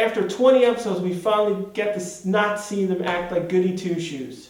After 20 episodes, we finally get to not see them act like goody two-shoes.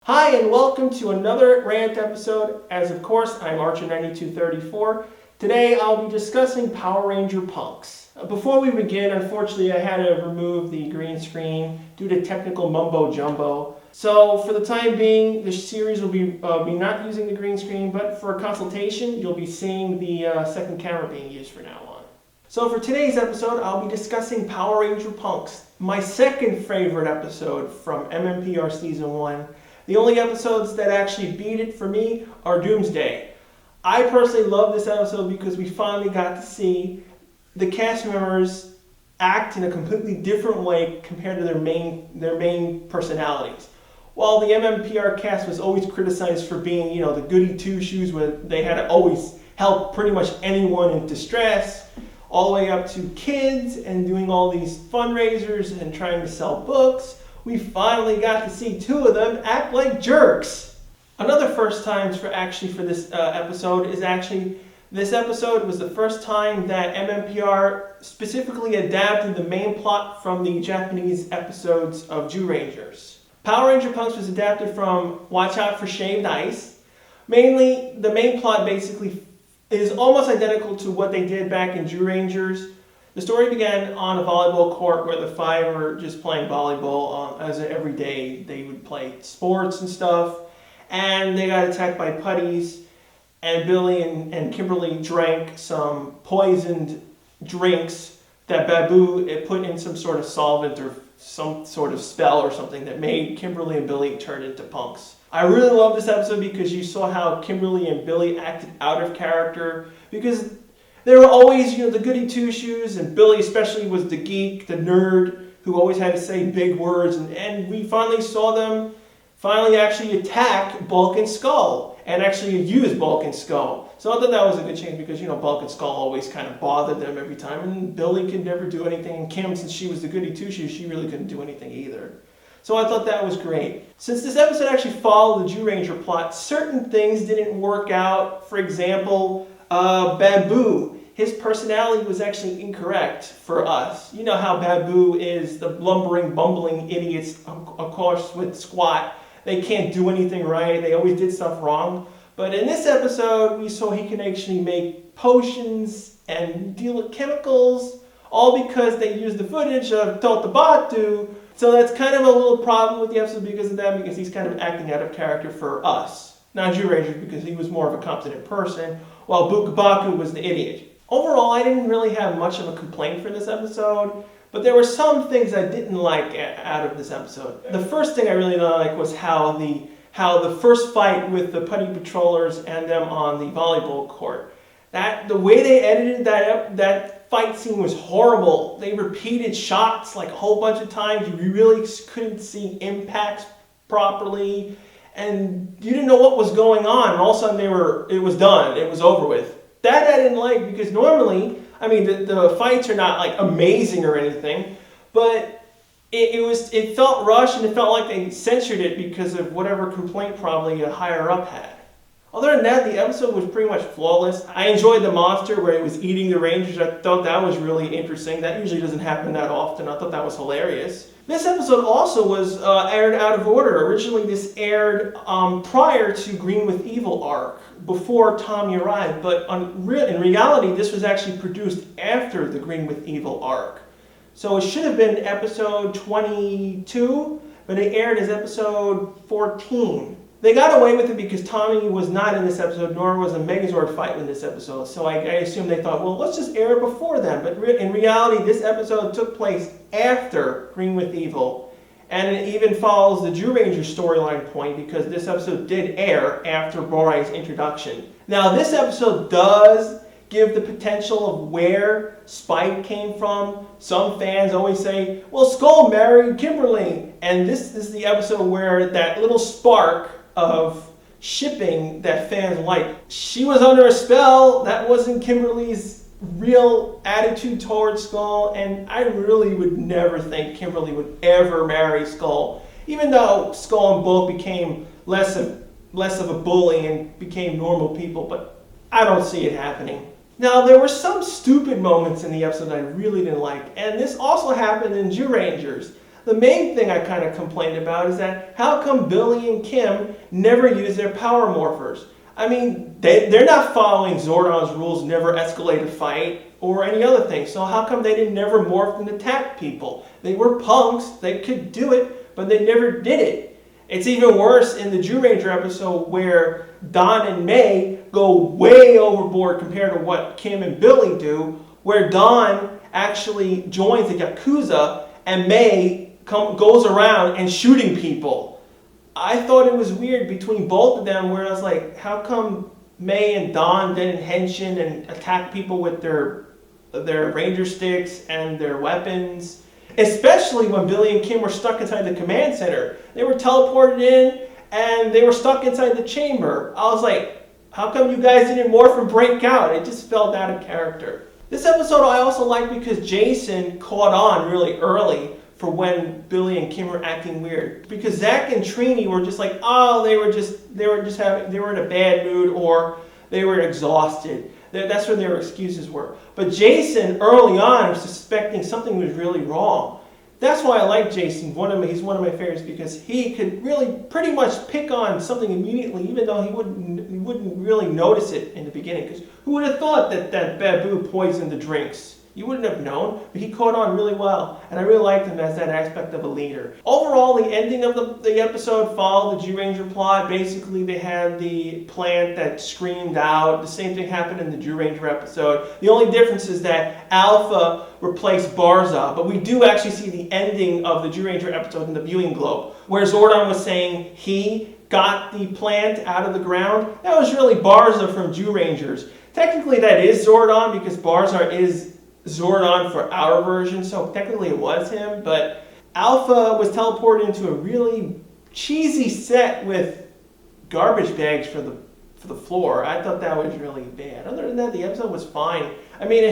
Hi, and welcome to another Rant episode. As of course, I'm Archer9234. Today I'll be discussing Power Ranger Punks. Before we begin, unfortunately I had to remove the green screen due to technical mumbo jumbo. So for the time being, this series will be not using the green screen, but for a consultation, you'll be seeing the second camera being used from now on. So for today's episode, I'll be discussing Power Ranger Punks, my second favorite episode from MMPR Season 1. The only episodes that actually beat it for me are Doomsday. I personally love this episode because we finally got to see the cast members act in a completely different way compared to their main personalities. While the MMPR cast was always criticized for being, the goody two-shoes where they had to always help pretty much anyone in distress, all the way up to kids and doing all these fundraisers and trying to sell books, we finally got to see two of them act like jerks. Another first time for this episode is this episode was the first time that MMPR specifically adapted the main plot from the Japanese episodes of Zyurangers. Power Ranger Punks was adapted from Watch Out for Shaved Ice. Mainly, the main plot basically is almost identical to what they did back in Zyurangers. The story began on a volleyball court where the five were just playing volleyball as every day. They would play sports and stuff, and they got attacked by putties, and Billy and Kimberly drank some poisoned drinks that Babu had put in some sort of solvent or some sort of spell or something that made Kimberly and Billy turn into punks. I really love this episode because you saw how Kimberly and Billy acted out of character, because they were always, the goody two-shoes, and Billy especially was the geek, the nerd, who always had to say big words, and we finally saw them actually attack Bulk and Skull, and actually use Bulk and Skull. So I thought that was a good change because, Bulk and Skull always kind of bothered them every time, and Billy could never do anything, and Kim, since she was the goody two-shoes, she really couldn't do anything either. So I thought that was great. Since this episode actually followed the Zyuranger plot, certain things didn't work out. For example, Babu, his personality was actually incorrect for us. You know how Babu is the lumbering, bumbling idiots, of course, with Squat. They can't do anything right. They always did stuff wrong. But in this episode, we saw he can actually make potions and deal with chemicals, all because they used the footage of Totabatu. So that's kind of a little problem with the episode because of that, because he's kind of acting out of character for us. Not Zyuranger, because he was more of a competent person, while Bukabaku was the idiot. Overall, I didn't really have much of a complaint for this episode, but there were some things I didn't like out of this episode. The first thing I really didn't like was how the first fight with the putty patrollers and them on the volleyball court. The way they edited that fight scene was horrible. They repeated shots like a whole bunch of times. You really couldn't see impacts properly, and you didn't know what was going on. And all of a sudden, it was done. It was over with. That I didn't like because normally, the fights are not like amazing or anything, but it felt rushed and it felt like they censored it because of whatever complaint probably a higher up had. Other than that, the episode was pretty much flawless. I enjoyed the monster where it was eating the Rangers. I thought that was really interesting. That usually doesn't happen that often. I thought that was hilarious. This episode also was aired out of order. Originally, this aired prior to Green with Evil arc, before Tommy arrived. But in reality, this was actually produced after the Green with Evil arc. So it should have been episode 22, but it aired as episode 14. They got away with it because Tommy was not in this episode, nor was a Megazord fight in this episode. So I assume they thought, well, let's just air it before then. But in reality, this episode took place after Green with Evil. And it even follows the Zyuranger storyline point because this episode did air after Borai's introduction. Now, this episode does give the potential of where Spike came from. Some fans always say, well, Skull married Kimberly. And this is the episode where that little spark of shipping that fans like. She was under a spell. That wasn't Kimberly's real attitude towards Skull, and I really would never think Kimberly would ever marry Skull, even though Skull and Bulk became less of a bully and became normal people, but I don't see it happening. Now, there were some stupid moments in the episode that I really didn't like, and this also happened in Jew Rangers. The main thing I kind of complained about is that how come Billy and Kim never use their power morphers? I mean, they're not following Zordon's rules, never escalate a fight or any other thing. So how come they didn't never morph and attack people? They were punks, they could do it, but they never did it. It's even worse in the Jew Ranger episode where Don and May go way overboard compared to what Kim and Billy do, where Don actually joins the Yakuza and May goes around and shooting people. I thought it was weird between both of them where I was like, how come May and Don didn't henshin and attack people with their ranger sticks and their weapons? Especially when Billy and Kim were stuck inside the command center. They were teleported in and they were stuck inside the chamber. I was like, how come you guys didn't morph and break out? It just felt out of character. This episode I also liked because Jason caught on really early for when Billy and Kim were acting weird. Because Zach and Trini were just like, oh, they were in a bad mood or they were exhausted. That's what their excuses were. But Jason, early on, was suspecting something was really wrong. That's why I like Jason. He's one of my favorites because he could really pretty much pick on something immediately, even though he wouldn't really notice it in the beginning. Because who would have thought that Babu poisoned the drinks? You wouldn't have known, but he caught on really well, and I really liked him as that aspect of a leader. Overall, the ending of the episode followed the Jew Ranger plot. Basically, they had the plant that screamed out. The same thing happened in the Jew Ranger episode. The only difference is that Alpha replaced Barza, but we do actually see the ending of the Jew Ranger episode in the viewing globe, where Zordon was saying he got the plant out of the ground. That was really Barza from Jew Rangers. Technically, that is Zordon because Barza is Zordon for our version, so technically it was him, but Alpha was teleported into a really cheesy set with garbage bags for the floor. I thought that was really bad. Other than that, the episode was fine. I mean,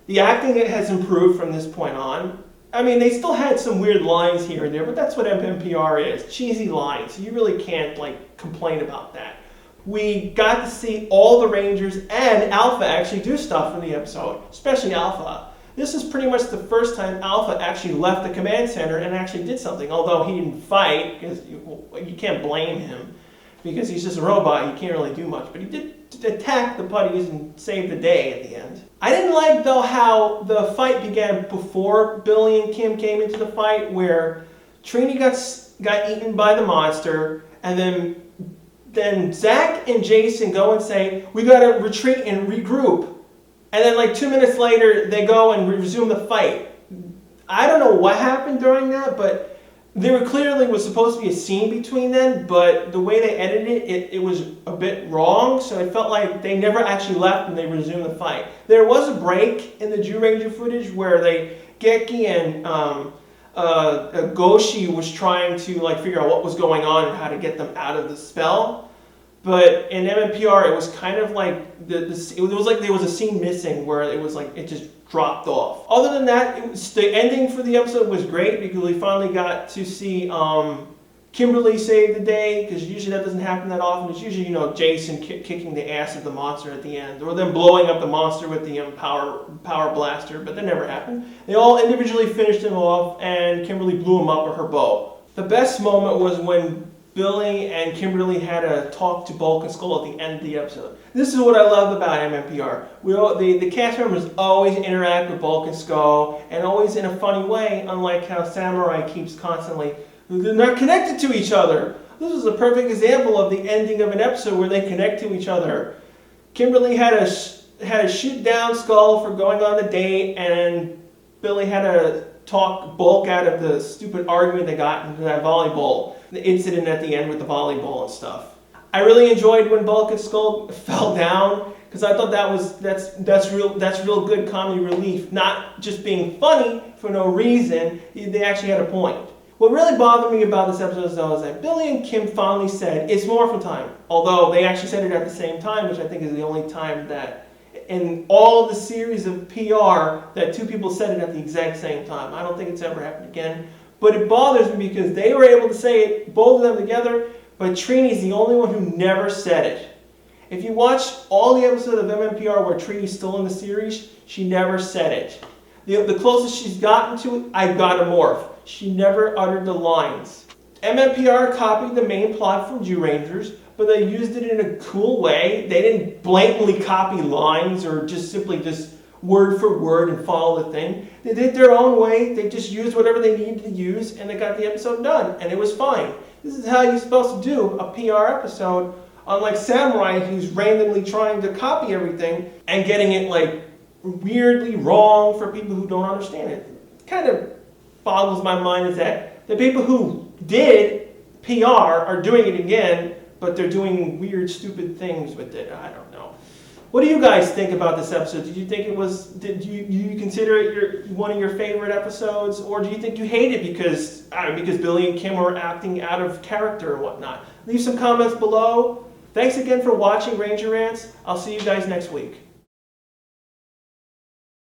the acting has improved from this point on. I mean, they still had some weird lines here and there, but that's what MPR is, cheesy lines. You really can't complain about that. We got to see all the Rangers and Alpha actually do stuff in the episode, especially Alpha. This is pretty much the first time Alpha actually left the command center and actually did something, although he didn't fight, because you can't blame him, because he's just a robot, he can't really do much, but he did attack the putties and save the day at the end. I didn't like, though, how the fight began before Billy and Kim came into the fight, where Trini got eaten by the monster, and then Zach and Jason go and say, we gotta retreat and regroup. And then 2 minutes later, they go and resume the fight. I don't know what happened during that, but there clearly was supposed to be a scene between them, but the way they edited it was a bit wrong, so it felt like they never actually left and they resumed the fight. There was a break in the Jew Ranger footage where Geki and Goshi was trying to figure out what was going on and how to get them out of the spell. But in MMPR, it was kind of like it was like there was a scene missing where it was it just dropped off. Other than that, the ending for the episode was great because we finally got to see Kimberly save the day, because usually that doesn't happen that often. It's usually Jason kicking the ass of the monster at the end, or them blowing up the monster with the power blaster, but that never happened. They all individually finished him off, and Kimberly blew him up with her bow. The best moment was when Billy and Kimberly had a talk to Bulk and Skull at the end of the episode. This is what I love about MMPR. The cast members always interact with Bulk and Skull, and always in a funny way, unlike how Samurai keeps constantly, they're not connected to each other. This is a perfect example of the ending of an episode where they connect to each other. Kimberly had to shoot down Skull for going on the date, and Billy had to talk Bulk out of the stupid argument they got into that volleyball. The incident at the end with the volleyball and stuff. I really enjoyed when Bulk and Skull fell down, because I thought that's real good comedy relief, not just being funny for no reason. They actually had a point. What really bothered me about this episode though is that Billy and Kim finally said it's Morphin time, although they actually said it at the same time, which I think is the only time that in all of the series of PR that two people said it at the exact same time. I don't think it's ever happened again. But it bothers me because they were able to say it, both of them together, but Trini's the only one who never said it. If you watch all the episodes of MMPR where Trini's still in the series, she never said it. The closest she's gotten to it, I gotta morph. She never uttered the lines. MMPR copied the main plot from Jew Rangers, but they used it in a cool way. They didn't blatantly copy lines or just simply word for word and follow the thing. They did their own way. They just used whatever they needed to use, and they got the episode done, and it was fine. This is how you're supposed to do a PR episode, unlike Samurai, who's randomly trying to copy everything and getting it like weirdly wrong for people who don't understand it. It kind of boggles my mind is that the people who did PR are doing it again, but they're doing weird, stupid things with it. I don't know. What do you guys think about this episode? Did you think it was? Did you consider it one of your favorite episodes, or do you think you hate it because Billy and Kim are acting out of character or whatnot? Leave some comments below. Thanks again for watching Ranger Rants. I'll see you guys next week.